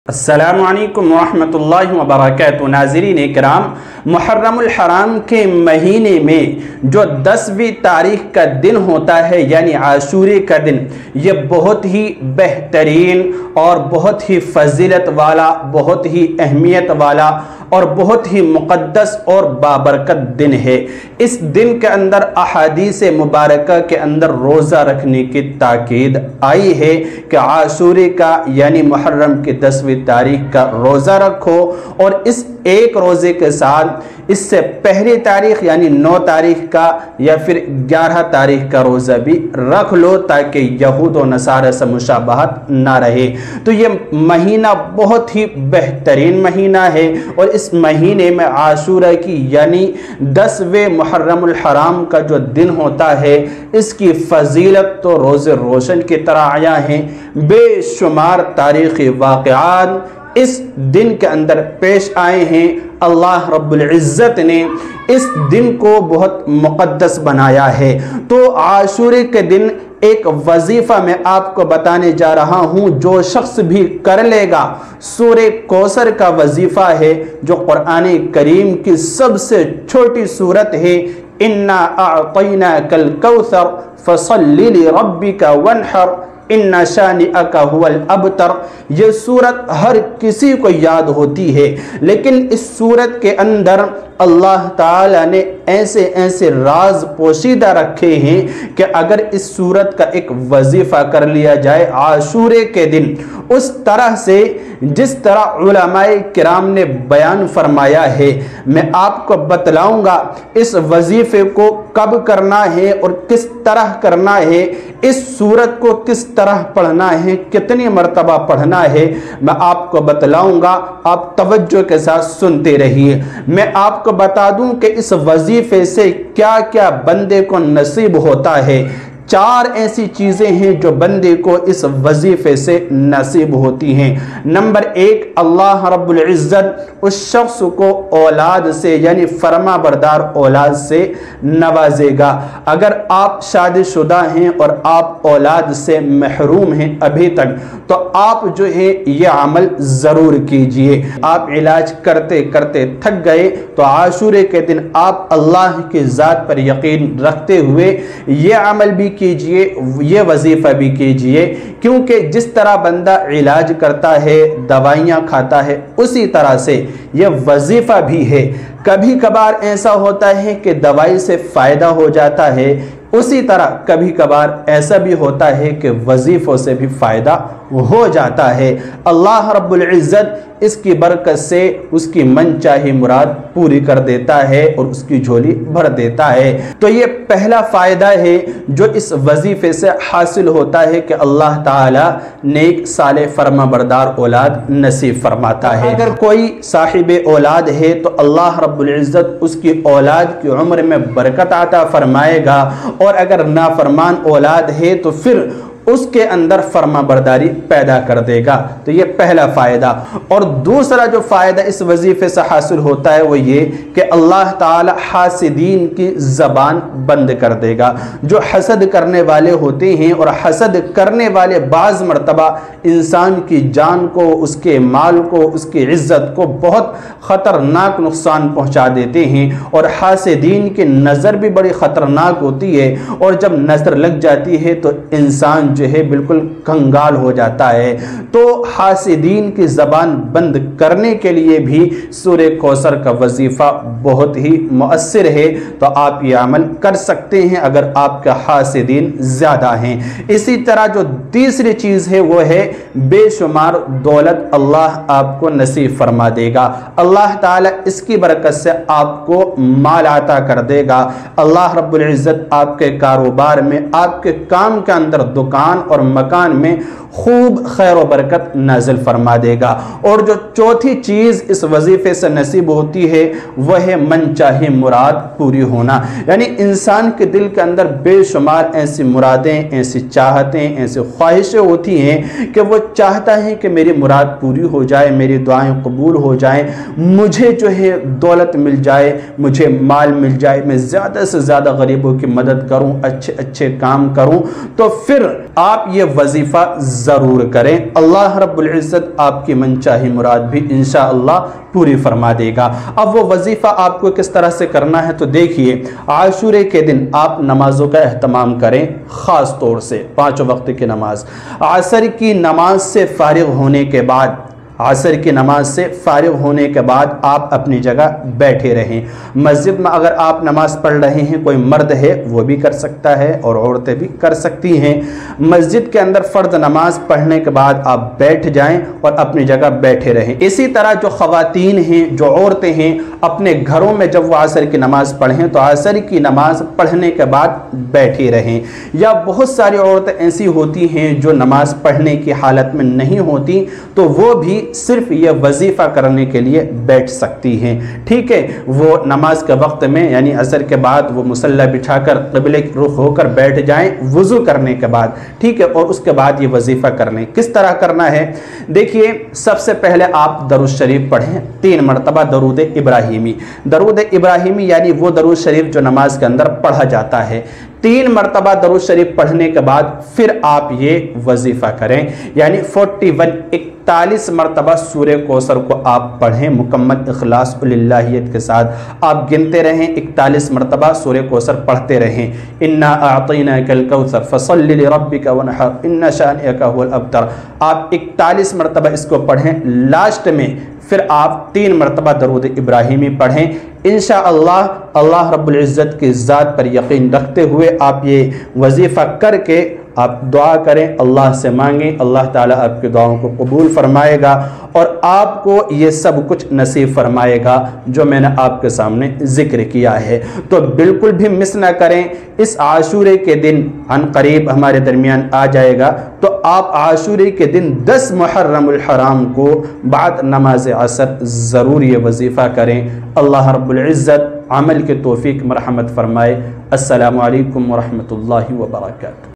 السلام علیکم ورحمۃ اللہ وبرکاتہ۔ ناظرین اکرام، محرم الحرام کے مہینے میں جو 10ویں تاریخ کا دن ہوتا ہے یعنی عاشورے کا دن، یہ بہت ہی بہترین اور بہت ہی فضیلت والا، بہت ہی اہمیت والا اور بہت ہی مقدس اور بابرکت دن ہے۔ اس دن کے اندر احادیث مبارکہ کے اندر روزہ رکھنے کی تاکید آئی ہے کہ عاشورے کا یعنی محرم کے 10ویں تاریخ کا روزہ رکھو، اور اس ایک روزے کے ساتھ اس سے پہلی تاریخ یعنی 9 تاریخ کا یا پھر 11 تاریخ کا روزہ بھی رکھ لو تاکہ یہود و نصارہ سے مشابہت نہ رہے۔ تو یہ مہینہ بہت ہی بہترین مہینہ ہے، اور اس مہینے میں عاشورہ کی یعنی 10ویں محرم الحرام کا جو دن ہوتا ہے، اس کی فضیلت تو روز روشن کی طرح آیا ہے۔ بے شمار تاریخی واقعات اس دن کے اندر پیش آئے ہیں۔ اللہ رب العزت نے اس دن کو بہت مقدس بنایا ہے۔ تو عاشورے کے دن ایک وظیفہ میں آپ کو بتانے جا رہا ہوں، جو شخص بھی کر لے گا، سورہ کوثر کا وظیفہ ہے، جو قرآن کریم کی سب سے چھوٹی سورت ہے۔ اِنَّا أَعْطَيْنَاكَ الْكَوْثَرَ فَصَلِّ لِرَبِّكَ وَانْحَرْ ان شانئک هو الابتر۔ یہ سورت ہر کسی کو یاد ہوتی ہے، لیکن اس سورت کے اندر اللہ تعالیٰ نے ایسے راز پوشیدہ رکھے ہیں کہ اگر اس سورت کا ایک وظیفہ کر لیا جائے عاشورے کے دن، اس طرح سے جس طرح علماء کرام نے بیان فرمایا ہے، میں آپ کو بتلاؤں گا اس وظیفے کو کب کرنا ہے اور کس طرح کرنا ہے، اس سورت کو کس طرح پڑھنا ہے، کتنی مرتبہ پڑھنا ہے، میں آپ کو بتلاؤں گا۔ آپ توجہ کے ساتھ سنتے رہیے۔ میں آپ کو بتا دوں کہ اس وظیفے سے کیا کیا بندے کو نصیب ہوتا ہے۔ 4 ایسی چیزیں ہیں جو بندے کو اس وظیفے سے نصیب ہوتی ہیں۔ نمبر 1، اللہ رب العزت اس شخص کو اولاد سے یعنی فرما بردار اولاد سے نوازے گا۔ اگر آپ شادی شدہ ہیں اور آپ اولاد سے محروم ہیں ابھی تک، تو آپ جو ہے یہ عمل ضرور کیجئے۔ آپ علاج کرتے کرتے تھک گئے تو عاشورے کے دن آپ اللہ کی ذات پر یقین رکھتے ہوئے یہ عمل بھی کیجئے، یہ وظیفہ بھی کیجئے، کیونکہ جس طرح بندہ علاج کرتا ہے، دوائیاں کھاتا ہے، اسی طرح سے یہ وظیفہ بھی ہے۔ کبھی کبھار ایسا ہوتا ہے کہ دوائی سے فائدہ ہو جاتا ہے، اسی طرح کبھی کبھار ایسا بھی ہوتا ہے کہ وظیفوں سے بھی فائدہ ہو جاتا ہے۔ اللہ رب العزت اس کی برکت سے اس کی من چاہی مراد پوری کر دیتا ہے اور اس کی جھولی بھر دیتا ہے۔ تو یہ پہلا فائدہ ہے جو اس وظیفے سے حاصل ہوتا ہے کہ اللہ تعالیٰ نیک صالح فرما بردار اولاد نصیب فرماتا ہے۔ اگر کوئی صاحب اولاد ہے تو اللہ رب العزت اس کی اولاد کی عمر میں برکت عطا فرمائے گا، اور اگر نافرمان اولاد ہے تو پھر اس کے اندر فرما برداری پیدا کر دے گا۔ تو یہ پہلا فائدہ۔ اور دوسرا جو فائدہ اس وظیفے سے حاصل ہوتا ہے وہ یہ کہ اللہ تعالی حاسدین کی زبان بند کر دے گا۔ جو حسد کرنے والے ہوتے ہیں، اور حسد کرنے والے بعض مرتبہ انسان کی جان کو، اس کے مال کو، اس کی عزت کو بہت خطرناک نقصان پہنچا دیتے ہیں، اور حاسدین کی نظر بھی بڑی خطرناک ہوتی ہے، اور جب نظر لگ جاتی ہے تو انسان جو ہے بالکل کنگال ہو جاتا ہے۔ تو حاسدین کی زبان بند کرنے کے لیے بھی سورہ کوثر کا وظیفہ بہت ہی مؤثر ہے، تو آپ یہ عمل کر سکتے ہیں اگر آپ کا حاسدین زیادہ ہیں۔ اسی طرح جو تیسری چیز ہے وہ ہے بے شمار دولت اللہ آپ کو نصیب فرما دے گا۔ اللہ تعالیٰ اس کی برکت سے آپ کو مال عطا کر دے گا۔ اللہ رب العزت آپ کے کاروبار میں، آپ کے کام کے اندر، دکان اور مکان میں خوب خیر و برکت نازل فرما دے گا۔ اور جو چوتھی چیز اس وظیفے سے نصیب ہوتی ہے وہ ہے من چاہی مراد پوری ہونا، یعنی انسان کے دل کے اندر بے شمار ایسی مرادیں، ایسی چاہتیں، ایسی خواہشیں ہوتی ہیں کہ وہ چاہتا ہے کہ میری مراد پوری ہو جائے، میری دعائیں قبول ہو جائیں، مجھے جو ہے دولت مل جائے، مجھے مال مل جائے، میں زیادہ سے زیادہ غریبوں کی مدد کروں، اچھے اچھے کام کروں۔ تو پھر آپ یہ وظیفہ ضرور کریں، اللہ رب العزت آپ کی منچاہی مراد بھی انشاءاللہ پوری فرما دے گا۔ اب وہ وظیفہ آپ کو کس طرح سے کرنا ہے تو دیکھیے، عاشورے کے دن آپ نمازوں کا اہتمام کریں، خاص طور سے 5 وقت کی نماز۔ عصر کی نماز سے فارغ ہونے کے بعد آپ اپنی جگہ بیٹھے رہیں۔ مسجد میں اگر آپ نماز پڑھ رہے ہیں، کوئی مرد ہے وہ بھی کر سکتا ہے اور عورتیں بھی کر سکتی ہیں۔ مسجد کے اندر فرض نماز پڑھنے کے بعد آپ بیٹھ جائیں اور اپنی جگہ بیٹھے رہیں۔ اسی طرح جو خواتین ہیں، جو عورتیں ہیں، اپنے گھروں میں جب وہ عصر کی نماز پڑھیں تو عصر کی نماز پڑھنے کے بعد بیٹھی رہیں۔ یا بہت ساری عورتیں ایسی ہوتی ہیں جو نماز پڑھنے کی حالت میں نہیں ہوتی، تو وہ بھی صرف یہ وظیفہ کرنے کے لیے بیٹھ سکتی ہیں، ٹھیک ہے۔ وہ نماز کے وقت میں یعنی عصر کے بعد وہ مصلی بچھا کر قبلے کی رخ ہو کر بیٹھ جائیں وضو کرنے کے بعد، ٹھیک ہے، اور اس کے بعد یہ وظیفہ کر لیں۔ کس طرح کرنا ہے دیکھیے، سب سے پہلے آپ درود شریف پڑھیں 3 مرتبہ درود ابراہیمی۔ درود ابراہیمی یعنی وہ درود شریف جو نماز کے اندر پڑھا جاتا ہے۔ 3 مرتبہ درود شریف پڑھنے کے بعد پھر آپ یہ وظیفہ کریں، یعنی 41 مرتبہ سورہ کوثر کو آپ پڑھیں مکمل اخلاص الہیت کے ساتھ۔ آپ گنتے رہیں، 41 مرتبہ سورہ کوثر پڑھتے رہیں۔ انا اعطیناک الکوثر فصل لربک وانحر ان شانئک هو الابتر۔ آپ 41 مرتبہ اس کو پڑھیں، لاسٹ میں پھر آپ 3 مرتبہ درود ابراہیمی پڑھیں۔ انشاءاللہ اللہ رب العزت کی ذات پر یقین رکھتے ہوئے آپ یہ وظیفہ کر کے آپ دعا کریں، اللہ سے مانگیں، اللہ تعالیٰ آپ کی دعاؤں کو قبول فرمائے گا اور آپ کو یہ سب کچھ نصیب فرمائے گا جو میں نے آپ کے سامنے ذکر کیا ہے۔ تو بالکل بھی مس نہ کریں، اس عاشورے کے دن عن قریب ہمارے درمیان آ جائے گا، تو آپ عاشورے کے دن 10 محرم الحرام کو بعد نماز عصر ضرور یہ وظیفہ کریں۔ اللہ رب العزت عمل کے توفیق مرحمت فرمائے۔ السلام علیکم ورحمۃ اللہ وبرکاتہ۔